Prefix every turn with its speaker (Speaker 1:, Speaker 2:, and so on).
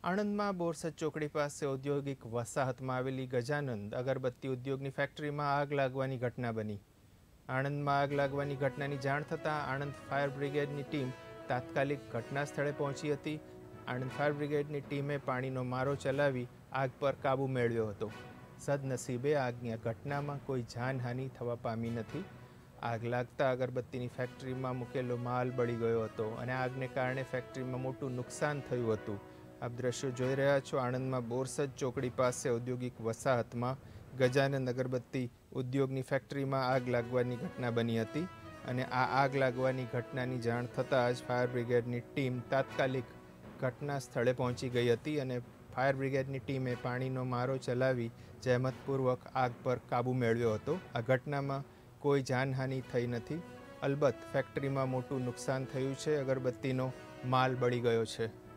Speaker 1: આણંદમાં બોરસદ ચોકડી પાસે ઔદ્યોગિક વસાહતમાં આવેલી ગજાનંદ અગરબત્તી ઉદ્યોગની ફેક્ટરીમાં આગ લાગવાની ઘટના બની. આણંદમાં આગ લાગવાની ઘટનાની જાણ થતાં આણંદ ફાયર બ્રિગેડની ટીમ તાત્કાલિક ઘટના સ્થળે પહોંચી હતી. આણંદ ફાયર બ્રિગેડની ટીમે પાણીનો મારો ચલાવી આગ પર કાબૂ મેળવ્યો હતો. સદનસીબે આગની આ ઘટનામાં કોઈ જાનહાનિ થવા પામી નથી. આગ લાગતા અગરબત્તીની ફેક્ટરીમાં મૂકેલો માલ બળી ગયો હતો અને આગને કારણે ફેક્ટરીમાં મોટું નુકસાન થયું હતું. આપ દ્રશ્યો જોઈ રહ્યા છો. આણંદમાં બોરસદ ચોકડી પાસે ઔદ્યોગિક વસાહતમાં ગજાનંદ અગરબત્તી ઉદ્યોગની ફેક્ટરીમાં આગ લાગવાની ઘટના બની હતી અને આ આગ લાગવાની ઘટનાની જાણ થતાં જ ફાયર બ્રિગેડની ટીમ તાત્કાલિક ઘટના સ્થળે પહોંચી ગઈ હતી અને ફાયર બ્રિગેડની ટીમે પાણીનો મારો ચલાવી જહેમતપૂર્વક આગ પર કાબૂ મેળવ્યો હતો. આ ઘટનામાં કોઈ જાનહાનિ થઈ નથી. અલબત્ત ફેક્ટરીમાં મોટું નુકસાન થયું છે. અગરબત્તીનો માલ બળી ગયો છે.